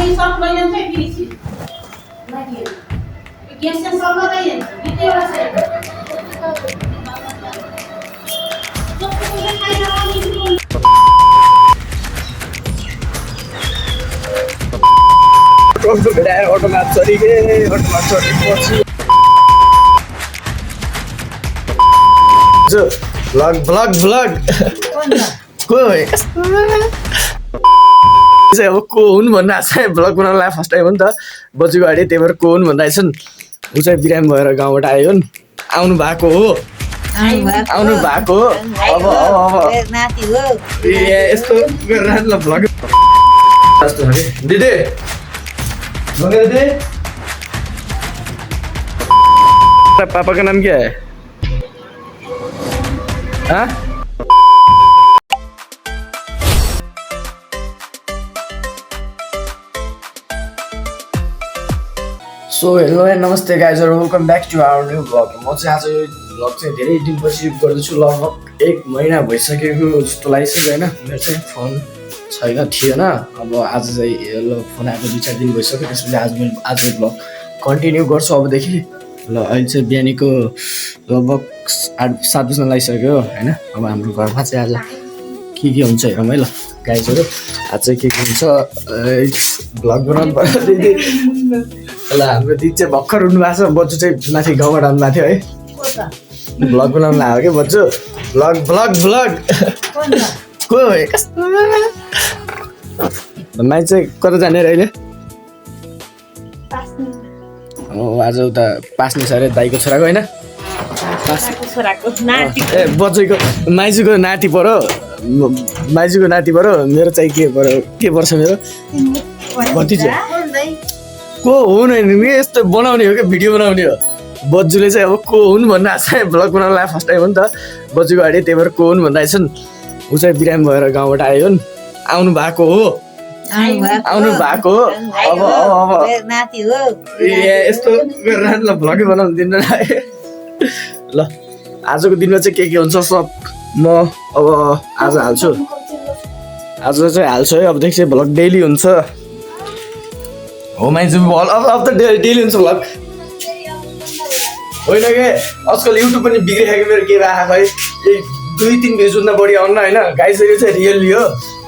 Ini sop banyak saya pilih lagi. Biasanya sop lagi. Itu yang saya. Sop punya kayak orang itu. Auto beda automat sorry ke automat sorry पछि जो vlog को चाहिँ अब को हुन् भन्न चाहिँ भ्लग बनाउनलाई फर्स्ट टाइम हो नि त बजुको अगाडि त्यही भएर को हुन् भन्दैछन् ऊ चाहिँ बिरामी भएर गाउँबाट आयो नि आउनु भएको हो अब नाति हो यस्तो गरेर ल भ्लग जस्तो हो कि दिदी दिदी पापा का नाम क्या है हाँ सो हेलो एन्ड नमस्ते गाइजहरु welcome back to our new vlog म चाहिँ आज यो भ्लग चाहिँ धेरै दिनपछि गर्दैछु लगभग 1 महिना भइसकेको जस्तो लागिसक्यो हैन मेरो चाहिँ फोन छैन थिएन अब आज चाहिँ ल फोन आएको 2-4 दिन भइसक्यो त्यसपछि आज भ्लग कन्टिन्यू गर्छु अबदेखि ल अहिले चाहिँ बिहानीको लगभग 8-7 बज्न लागिसक्यो हैन अब हाम्रो घरमा चाहिँ आज के हुन्छ हेरौँ है ल गाइजहरु आज चाहिँ के हुन्छ भ्लग बनाउनु पर्यो दिदी ल हाम्रो दिदी चाहिँ भर्खर उठ्नु भएको छ बच्चु चाहिँ माथि गाउँबाट आउनु भएको थियो है भ्लग बनाउनु लाग्यो कि बच्चु भ्लग को कस्तो माइ चाहिँ कता जाने अहिले आज उता पास्ने छ अरे दाइको छोराको होइन ए बच्चुको माइजूको नाति पऱ्यो माइजूको नाति पऱ्यो मेरो चाहिँ के पर्छ मेरो भतिजा को हुन् नि यस्तो बनाउने हो कि भिडियो बनाउने हो बज्जूले चाहिँ अब को हुन् भन्न चाहिँ भ्लग बनाउनलाई फर्स्ट टाइम हो नि त बज्जूको अगाडि त्यही भएर को हुन् भन्दैछन् ऊ चाहिँ बिरामी भएर गाउँबाट आयो नि आउनु भएको हो अब नाति हो यस्तो गरेर ल भ्लगै बनाउनु दिनु ल आजको दिनमा चाहिँ के हुन्छ सब म अब आज हाल्छु है अबदेखि चाहिँ भ्लग डेली हुन्छ हो माइजु अब त डेली हुन्छ भ्लग होइन के आजकल युट्युब पनि बिग्रिसक्यो मेरो के भएको खै 2-3 भ्युजभन्दा बढी आउन होइन गाइसकेको चाहिँ रियली हो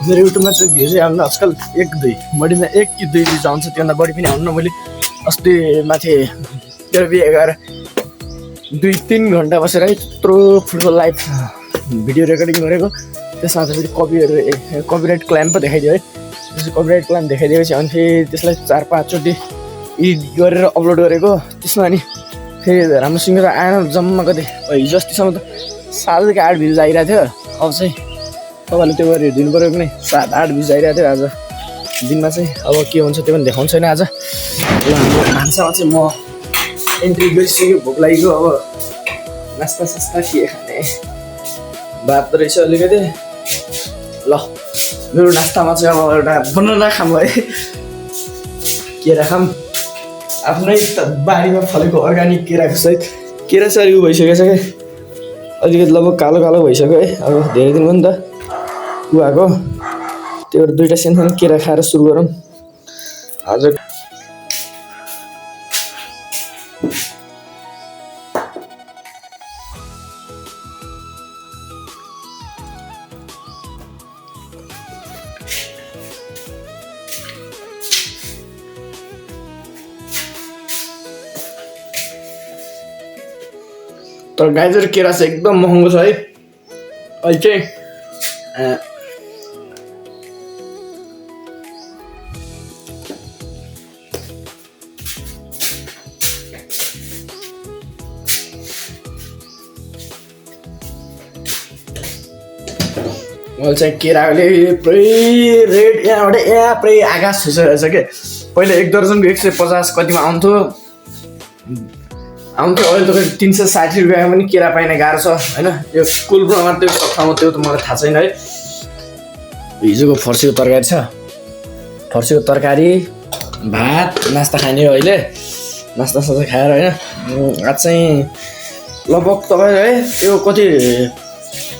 मेरो युट्युबमा चाहिँ भ्युज आउन आजकल 1-2 बढीमा 1 कि 2 भ्युज आउँछ त्योभन्दा बढी पनि आउनु मैले अस्ति माथि तेरो बिहे गरेर 2-3 घन्टा बसेर है यत्रो फुटबल लाइभ भिडियो रेकर्डिङ गरेको त्यसमा चाहिँ फेरि कपिराइट क्लेम पो देखाइदियो है त्यसपछि कपिराइट क्लेम देखाइदिएपछि अनि फेरि त्यसलाई 4-5 चोटि एडिट गरेर अपलोड गरेको त्यसमा अनि फेरि राम्रोसँग त आएन जम्मा कति हिजो अस्तिसम्म त 7-8 भ्युज आइरहेको थियो अब चाहिँ तपाईँले त्यो गरेर हेरिदिनु पऱ्यो पनि 7-8 भ्युज आइरहेको थियो आज दिनमा चाहिँ अब के हुन्छ त्यो पनि देखाउँछ छैन आज ल हाम्रो भान्सामा चाहिँ म एन्ट्री गरिसक्यो भोक लागेको अब नास्ता सास्ता के खाने भात रहेछ अलिकति ल मेरो नास्तामा चाहिँ अब एउटा बनाना खाम है केरा खाम आफ्नै बारीमा फलेको अर्ग्यानिक केराको सहित केरा चाहिँ उयो भइसकेको छ क्या अलिकति लगभग कालो कालो भइसक्यो है अब धेरै दिन भयो नि त उहाँको त्यो भएर 2टा सानो केरा खाएर सुरु गरौँ आज तर गाइजर केरा चाहिँ एकदम महँगो छ है अहिले चाहिँ अहिले चाहिँ केराले पुरै रेट यहाँबाट पुरै आकाश छुइसकेको छ कि पहिला 1 दर्जनको 150 कतिमा आउँथ्यो अहिले त 360 रुपियाँमा पनि केरा पाइने गाह्रो छ होइन यो कुलपुरमा मात्रै ठाउँमा त्यो त मलाई थाहा छैन है हिजोको फर्सीको तरकारी छ फर्सीको तरकारी भात नास्ता खाने हो अहिले नास्ता सास्ता खाएर होइन आज चाहिँ लगभग तपाईँ है यो कति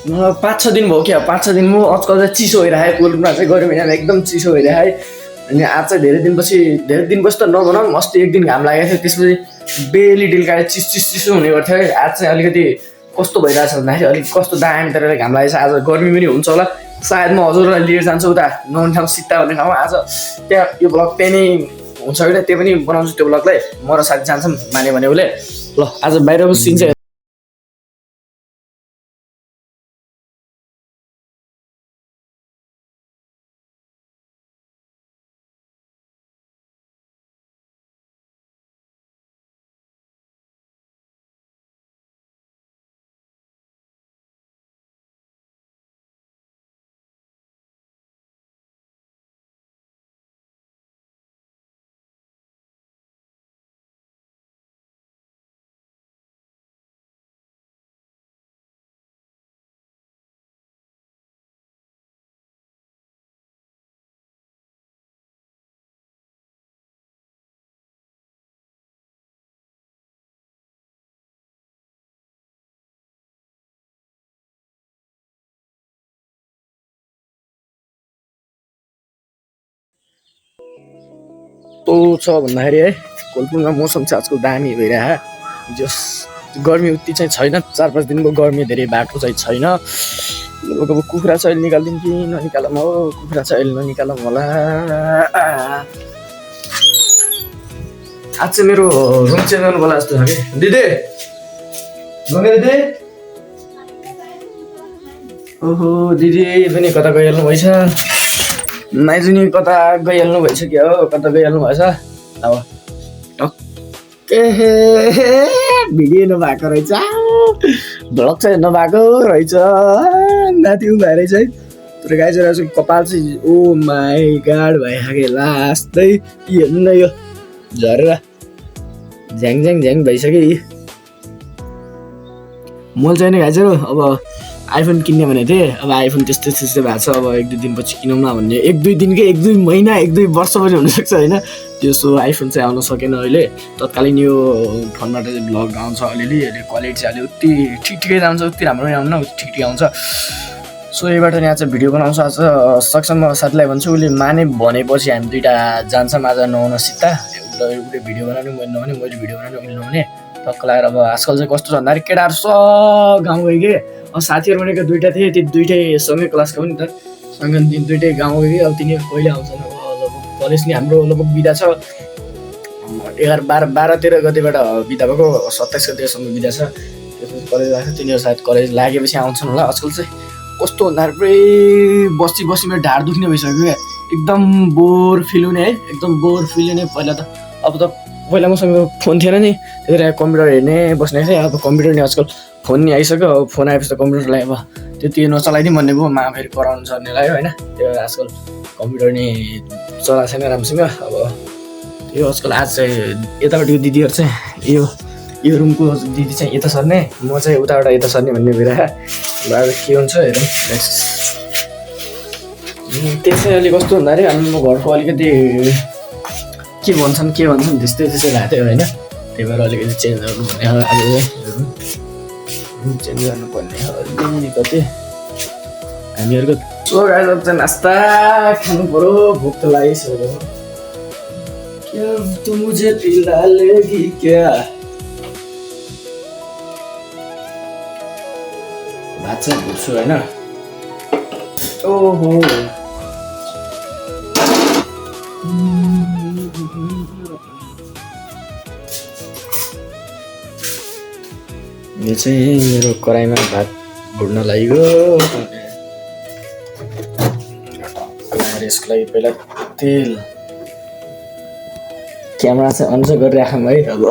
5-6 दिन भयो क्या 5-6 दिन म आजकल चाहिँ चिसो भइरहेको कोल्डमा चाहिँ गर्मी महिनामा एकदम चिसो भइरहेको अनि आज चाहिँ धेरै दिनपछि त नभनौँ, अस्ति एक दिन घाम लागेको थियो, त्यसपछि बेली बेलुका चिसो हुने गर्थ्यो है। आज चाहिँ अलिकति कस्तो भइरहेछ भन्दाखेरि अलिक कस्तो दामी तरिकाले घाम लागेछ। आज गर्मी पनि हुन्छ होला, सायद म हजुरलाई लिएर जान्छु उता नहुने ठाउँ सित्ता भन्ने ठाउँमा। आज त्यहाँ यो ब्लग त्यही नै हुन्छ कि त्यो पनि बनाउँछु, त्यो ब्लगलाई म र साथी जान्छौँ माने भने उसले। ल आज बाहिरको सिन चाहिँ कस्तो छ भन्दाखेरि है, कोलपुरमा मौसम चाहिँ आजकल दामी भइरहेको। जस गर्मी उति चाहिँ छैन, 4-5 दिनको गर्मी धेरै भएको चाहिँ छैन। अब कुखुरा चाहिँ निकालिदिउँ कि ननिकालौँ हो, कुखुरा चाहिँ अहिले ननिकालौँ होला। आज चाहिँ मेरो रुम चेन्ज गर्नु होला जस्तो छ कि। दिदी दिदी, ओहो दिदी पनि कता गइहाल्नु भएछ, माइजुनी कता गइहाल्नु भएछ कि हो, कता गइहाल्नु भएछ। अब टक्कै भिडियो नभएको रहेछ, भ्लग चाहिँ नभएको रहेछ, नाति भएर रहेछ है। तर गाइजहरू चाहिँ कपाल चाहिँ ओ माई गाड भइहाल्यो लास्टै। हेर्नु न यो झरेर झ्याङ भइसक्यो। मैले चाहिँ नि गाइजहरू अब आइफोन किन्ने भनेको थिएँ, अब आइफोन त्यस्तै भएको छ। अब 1-2 दिनपछि किनौँ न भन्ने, 1-2 दिनकै 1-2 महिना 1-2 वर्ष पनि हुनसक्छ होइन। त्यो सो आइफोन चाहिँ आउन सकेन अहिले। तत्कालीन यो फोनबाट चाहिँ भ्लग आउँछ अलिअलि, क्वालिटी चाहिँ अलि उति ठिकै आउँछ, उति राम्रो पनि आउँदैन, उति ठिकै आउँछ। सो यहीबाट नि आज चाहिँ भिडियो बनाउँछ। आज सक्छ म साथीलाई भन्छु, उसले माने भनेपछि हामी दुइटा जान्छौँ आज नुहाउन सित्ता। उसले भिडियो बनाउनु मैले नहुने, मैले भिडियो बनाउनु उसले नहुने। टक्क लगाएर अब आजकल चाहिँ कस्तो छ भन्दाखेरि केटाहरू सब गाउँ गयो कि। अब साथीहरू भनेको दुइटा थिए, त्यो दुइटै सँगै क्लासको पनि त, सँगै दुइटै गाउँ गयो कि। अब तिनीहरू कहिले आउँछन्, अब कलेज नि हाम्रो लगभग बिदा छ 11-12-13 गतिबाट बिदा भएको, 27 गतिसम्म बिदा छ। त्यसपछि कलेज लाग्छ, तिनीहरू सायद कलेज लागेपछि आउँछन् होला। आजकल चाहिँ कस्तो भन्दाखेरि पुरै बसी मेरो ढाड दुख्ने भइसक्यो क्या, एकदम बोर फिल हुने है, एकदम बोर फिल हुने। पहिला त पहिला मसँग फोन थिएन नि, त्यही भएर कम्प्युटर हेर्ने बस्ने थिएँ। अब कम्प्युटर नि आजकल फोन नि आइसक्यो, अब फोन आएपछि त कम्प्युटरलाई अब त्यति नचलाइदिउँ भन्ने भयो, मा फेरि कराउनु सर्नेलाई होइन। त्यही भएर आजकल कम्प्युटर नि चलाएको छैन राम्रोसँग। अब यो आजकल आज चाहिँ यताबाट यो दिदीहरू चाहिँ यो रुमको दिदी चाहिँ यता सर्ने, म चाहिँ उताबाट यता सर्ने भन्ने भइरहेको। अब के हुन्छ हेरौँ। त्यसै अलिक कस्तो भन्दाखेरि हामी म घरको अलिकति के भन्छन् त्यस्तै भएको थियो होइन। त्यही भएर अलिकति चेन्ज गर्नुपर्ने आज चेन्ज गर्नुपर्ने अलिकति हामीहरूको। सो गाइस चाहिँ नास्ता खानु पऱ्यो, भोक त लागिसक्यो। क्या तँ मुझे पिला लेगी क्या, भात चाहिँ भुट्छु होइन। ओहो यो चाहिँ मेरो कराईमा भात भुट्न लाग्यो। यसको लागि पहिला तेल, क्यामेरा चाहिँ अन चाहिँ गरिराखौँ है। अब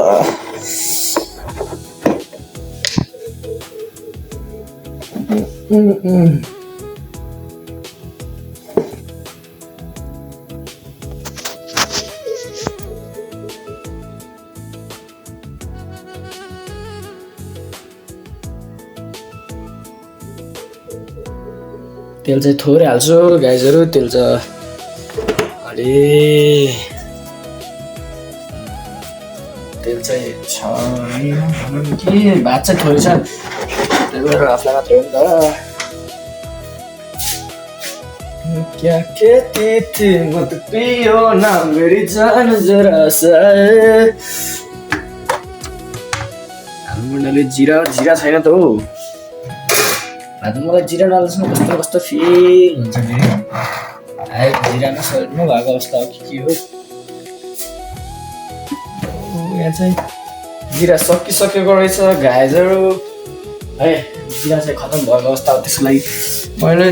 तेल चाहिँ थोरै हाल्छु गाइजहरू, तेल चाहिँ अलि तेल चाहिँ छैन कि भात चाहिँ थोरै छ, त्यही भएर आफूलाई मात्रै हो नि त। क्या कहती थी मत पियो ना मेरी जान जरा सा मुन्नाले जिरा छैन त हो आज मलाई जिरा नहाल्छन् कस्तो कस्तो फिल हुन्छ नि जिरा नभएको अवस्था हो के हो यहाँ चाहिँ जिरा सकिसकेको रहेछ गाइजहरू है जिरा चाहिँ खतम भएको अवस्था हो त्यसको लागि मैले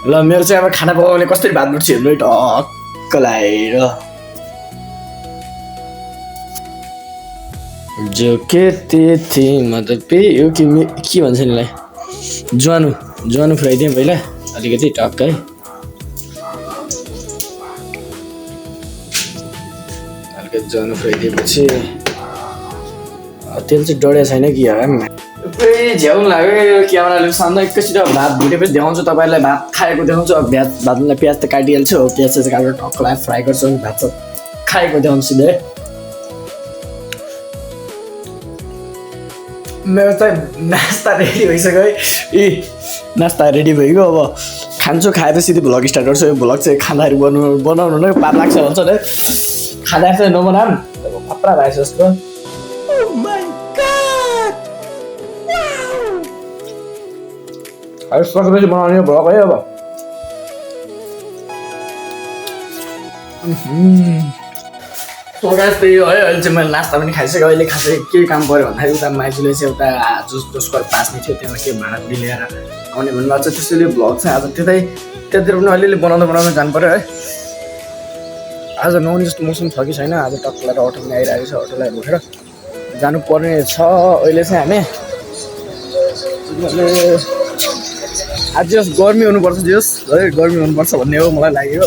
ल मेरो चाहिँ अब खाना पकाउने कसरी भात बुट्छ हेर्नु टक्क लगाएर जो कहती थी मतलब यो के भन्छ नि ज्वानो फ्राइदिएँ पहिला अलिकति टक्क है अलिकति ज्वानो फ्राइदिएपछि तेल चाहिँ डढिया छैन कि झ्याउनु लाग्यो क्यामेराले सामना एकैचोटि भात भुटेपछि देखाउँछु तपाईँलाई भात खाएको देखाउँछु अब भातलाई प्याज त काटिहाल्छु प्याज चाहिँ काटेर टक्क लगाएर फ्राई गर्छु अनि भात चाहिँ खाएको देखाउँछु सिधै मेरो चाहिँ नास्ता रेडी भइसक्यो है नास्ता रेडी भइगयो अब खान्छु खाएर सिधै भ्लग स्टार्ट गर्छु यो भ्लग चाहिँ खाँदाखेरि बनाउनु नै पाप लाग्छ भन्छ नि खाँदाखेरि चाहिँ नबनाऊँ खतरा भएछ जस्तो सकेपछि बनाउने भ्लग है अब त्यही हो है अहिले चाहिँ मैले नास्ता पनि खाइसकेँ अहिले खासै के काम पऱ्यो भन्दाखेरि उता माइजूले चाहिँ एउटा जसको पास्ने थियो त्यहाँ के भाँडाकुडी ल्याएर आउने भन्नुभएको छ त्यसैले भ्लग चाहिँ आज त्यतातिर पनि अलिअलि बनाउँदा जानु पऱ्यो है आज नआउने जस्तो मौसम छ कि छैन आज टक्कलाई र अटो पनि आइरहेको छ अटोलाई उठेर जानुपर्ने छ अहिले चाहिँ हामी आज जस गर्मी हुनुपर्छ जस है गर्मी हुनुपर्छ भन्ने हो मलाई लाग्यो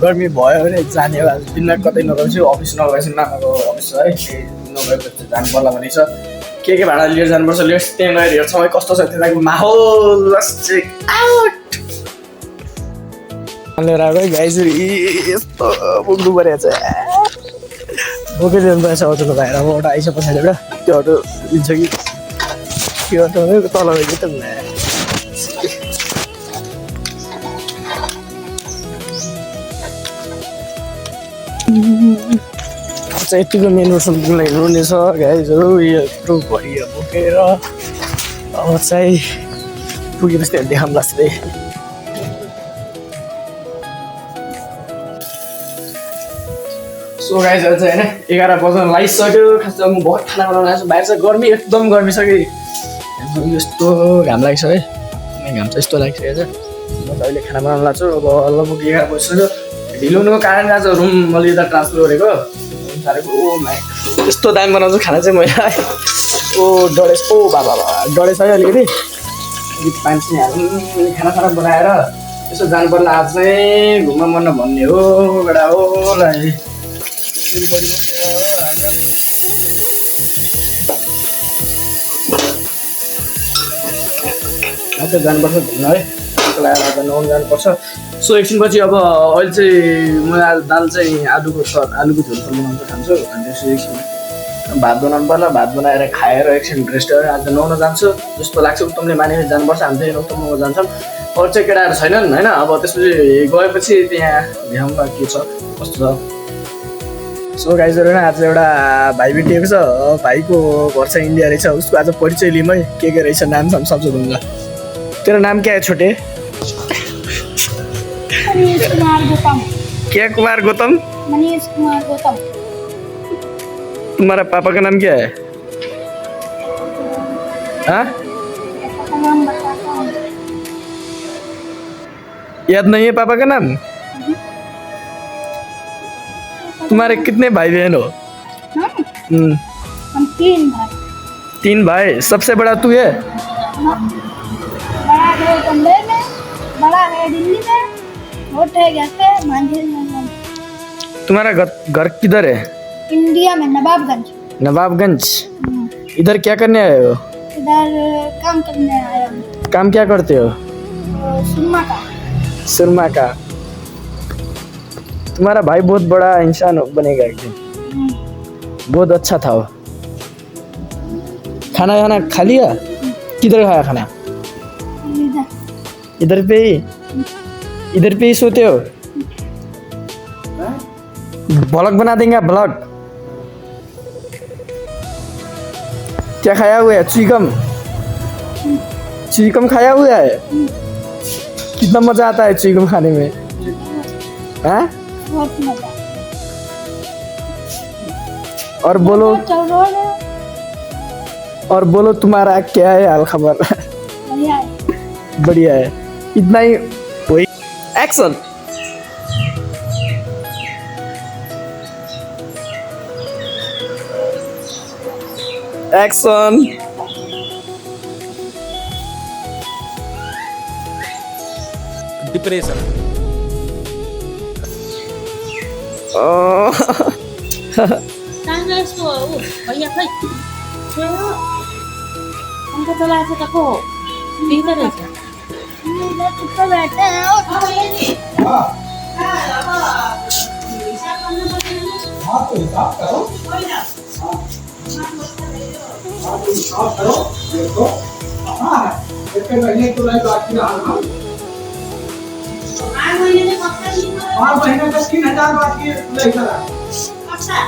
गर्मी भयो भने जाने हो आज दिनमा कतै नगएपछि अफिस नगएपछि नानाको अफिस है नगएपछि जानु पर्ला भनेको छ के भाडा लिएर जानुपर्छ लेट्स त्यहाँ गएर हेर्छौँ है कस्तो छ त्यताको माहौल चेक आउट लिएर आएको है गाइजहरू यस्तो पुग्नु परेको छ बोकेर ल्याउनु परेछ अटोको बाहिर अब अटो आइस पछाडिबाट त्यो अटो लिन्छ कि त्यो अटो तल गयो त चाहिँ यतिको मेन रोडसम्म पुग्नलाई हिँड्नुहुनेछ गाइजहरू यत्रो भरियो बोकेर अब चाहिँ पुगेपछि त्यहाँ देखाउँला सिधै सो गाइजहरू चाहिँ होइन 11 बज्न लागिसक्यो खास चाहिँ म बहुत खाना बनाउन आएको छु बाहिर चाहिँ गर्मी एकदम गर्मी छ कि यस्तो घाम लागिसक्यो है घाम चाहिँ यस्तो लागिसकेको छ म त अहिले खाना बनाउन लाग्छु अब लगभग 11 बजिसक्यो ढिलो हुनुको कारण आज रुम मैले यता ट्रान्सफर गरेको ओ माइ यस्तो दामी बनाउँछु खाना चाहिँ मैले ओ डढेस ओ बाबा डढेछ है अलिकति पानी चाहिँ हाल्नु खाना बनाएर यसो जानु पर्ला आज चाहिँ घुम्न मन भन्ने हो एउटा हो ल आज जानुपर्छ घुम्न है आज नुहाउनु जानुपर्छ सो एकछिनपछि अब अहिले चाहिँ म आज दाल चाहिँ आलुको झोल बनाउँछु खान्छु अनि त्यसो एकछिन भात बनाउनु पर्ला भात बनाएर खाएर एकछिन रेस्ट गरेर आज नुहाउन जान्छु जस्तो लाग्छ उत्तमले मानेर जानुपर्छ हामी चाहिँ उत्तममा जान्छौँ अरू चाहिँ केटाहरू छैनन् होइन अब त्यसपछि गएपछि त्यहाँ भ्याउँला के छ कस्तो छ सो गाइजहरू होइन आज एउटा भाइ भेटिएको छ भाइको घर चाहिँ इन्डिया रहेछ उसको आज परिचय लिउँ है के रहेछ नाम साम सब सोधौँला तेरो नाम क्या है छोटे मनीष कुमार गौतम क्या कुमार गौतम मनीष कुमार गौतम तुम्हारा पापा का नाम क्या है हाँ पापा का नाम बताता हूँ याद नहीं है पापा का नाम तुम्हारे कितने भाई बहन हो हम 3 भाई 3 भाई सबसे बड़ा तू है बड़ा है बम्बई में बड़ा है दिल्ली में छोटे है घर पे मांझे में तुम्हारा घर किधर है इंडिया में नवाबगंज नवाबगंज इधर क्या करने आए हो इधर काम करने आया हूँ काम क्या करते हो सुरमा का तुम्हारा भाई बहुत बड़ा इंसान बनेगा एक दिन बहुत अच्छा था वो खाना खाना खा लिया? किधर खाया खाना? इधर पे ही सोते हो? ब्लॉग बना देंगे आप, ब्लॉग। क्या खाया हुआ है? चिकन खाया हुआ है? कितना मजा आता है चिकन खाने में? हाँ? बहुत मजा। और बोलो, चल रहा है। और बोलो तुम्हारा क्या है हाल खबर? बढ़िया है। बढ़िया है, इतना ही। वही एक्शन। एक्शन। डिप्रेशन। कहाँ गए इसको? भैया खै छोड़ो, पंखा चला ऐसे तक हो भीतर है क्या? इधर चुपचाप बैठे हैं और हाँ भैया जी। अब हिसाब करना पड़ेगा। हाँ तो हिसाब करो। कोई ना। हाँ तो हिसाब करो। देखो हाँ एक महीने तो नहीं बाकी रहा ना। 8 महीने में पक्का नहीं करा। 5 महीने का 3000 बाकी नहीं करा। अच्छा।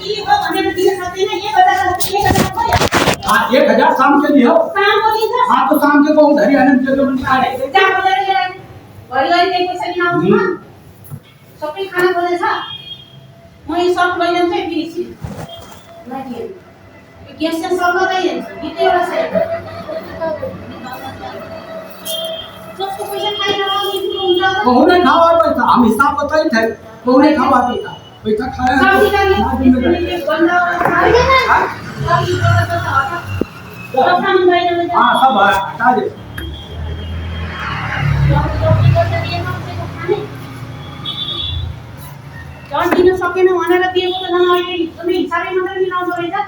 ये वो हमें दिन खाते ना, ये बता रहा है, ये बता रहा है। हाँ 1000 शाम के लिए हो। काम बोली था। हाँ तो शाम के को उधर ही आने के लिए बना रहे। क्या बोल रहे हैं? वही नहीं पैसा नहीं आऊंगी ना। शॉपिंग खाना बोले था। मैं सब ले लेते हैं फिर इसी। नहीं गैस से सब लगाई है। कितने वाला से? सबको पैसा खाएगा और इनको उनका बहुने खावा पैसा हम हिसाब बताई थे। बहुने खावा पैसा पैसा खाया सब है निकाल ना दिन में लिए बंदा खाएगा ना। सब निकाल कर आता। सब काम भाई ने हाँ सब हटा दे। जॉन दिन सके ना वहां दिए वो तो ना आए तुम्हें हिसाब में मतलब नहीं ना होएगा।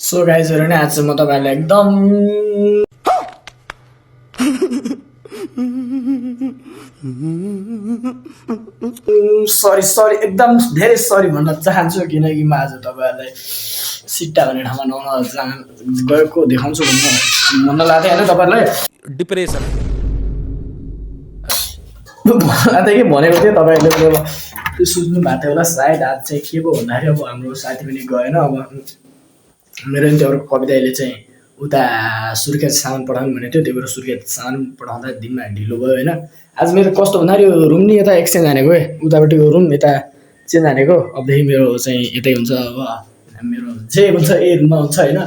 सो गाइजहरु नै आज चाहिँ म तपाईहरुलाई एकदम सरी एकदम धेरै सरी भन्न चाहन्छु किनकि म आज तपाईहरुलाई सिट्टा भन्ने ठाउँमा नहुन गएको देखाउँछु भन्ने मन लाग्थ्यो हैन तपाईहरुलाई। डिप्रेशन। भन्दै के भनेको थिएँ तपाईहरुले त्यो सुन्नु भएको थियो होला सायद। आज चाहिँ के भयो भन्दाखेरि अब हाम्रो साथी पनि गएन। अब मेरो नि त्यो कविताले चाहिँ उता सुर्खेत सामान पठाउनु भनेको थियो। त्यही भएर सुर्खेत सामान पठाउँदा दिनमा ढिलो भयो हैन। आज मेरो कस्तो भन्दाखेरि रुम नि यता एक्सचेन्ज हानेको है, उतापट्टिको रुम यता चेन्ज हानेको। अबदेखि मेरो चाहिँ यतै हुन्छ। अब मेरो जे हुन्छ ए रुममा हुन्छ हैन।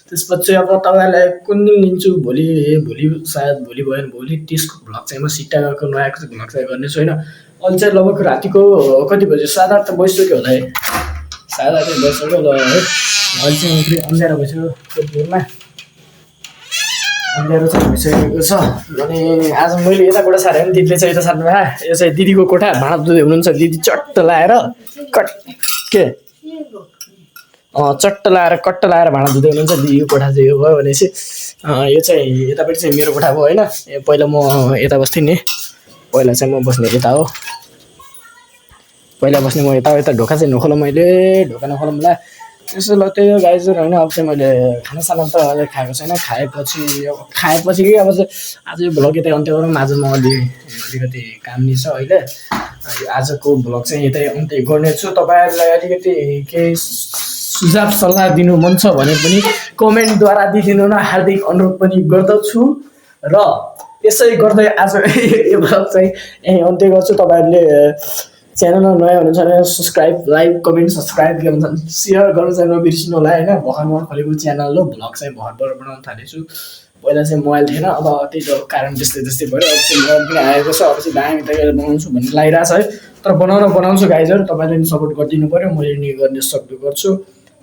त्यसपछि अब तपाईहरुलाई कुन दिन लिन्छु भोलि सायद भोलि भयो भने भोलि त्यसको भ्लग चाहिँ म सिट्टाको नयाँको चाहिँ भ्लग चाहिँ गर्नेछु हैन। अहिले चाहिँ लगभग रातिको कति बजे 7-8 त बजिसक्यो होला है। 7-8 बजिसक्यो ल है। अहिले चाहिँ फेरि अँध्यारो भइसक्यो कोटपुरमा। अँध्यारो चाहिँ भइसकेको छ। अनि आज मैले यता कोठा सारेँ भने दिदीले चाहिँ यता सार्नु भए। यो चाहिँ दिदीको कोठा भाँडा धुँदै हुनुहुन्छ। दिदी चट्ट लाएर चट्ट लाएर कट्ट लाएर भाँडा धुँदै हुनुहुन्छ। दिदीको कोठा चाहिँ यो भयो भनेपछि यो चाहिँ यतापट्टि चाहिँ मेरो कोठा भयो होइन। पहिला म यता बस्थेँ नि। पहिला चाहिँ म बस्ने यता हो। पहिला बस्ने म यता हो। यता ढोका चाहिँ नखोला मैले। ढोका नखोलाउँला त्यसो ल त्यही हो गाइजहरु होइन। अब चाहिँ मैले खानासाना त अझै खाएको छैन। खाएपछि कि अब चाहिँ आज यो भ्लग यतै अन्त्य गरौँ। आज म अलिकति काम नि छ अहिले। आजको भ्लग चाहिँ यतै अन्त्य गर्नेछु। तपाईँहरूलाई अलिकति केही सुझाव सल्लाह दिनु मन छ भने पनि कमेन्टद्वारा दिइदिनु न हार्दिक अनुरोध पनि गर्दछु। र यसै गर्दै आज यो भ्लग चाहिँ यहीँ अन्त्य गर्छु। तपाईँहरूले च्यानलमा नयाँ हुनुहुन्छ भने सब्सक्राइब लाइक कमेन्ट सब्सक्राइब के भन्छन् सेयर गर्नु चाहिँ नबिर्सिनु होला हैन। भर्खर खोलेको च्यानल हो। भ्लग चाहिँ भर्खर बनाउन थालेछु। पहिला चाहिँ मोबाइल थिएन। अब त्यही त कारण त्यस्तै भयो। अब चाहिँ मोबाइल पनि आएको छ। अब चाहिँ दामी तरिकाले बनाउँछु भन्ने लागिरहेछ है। तर बनाउँछु गाइजहरु। तपाईँले नि सपोर्ट गरिदिनु पर्यो। मैले नि गर्ने सक्दो गर्छु।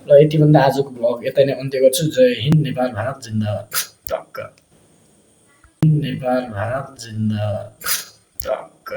ल यति भन्दा आजको भ्लग यतै नै अन्त्य गर्छु। जय हिन्द, नेपाल भारत जिन्दाबाद। टक्क नेपाल भारत जिन्दाबाद। टक्क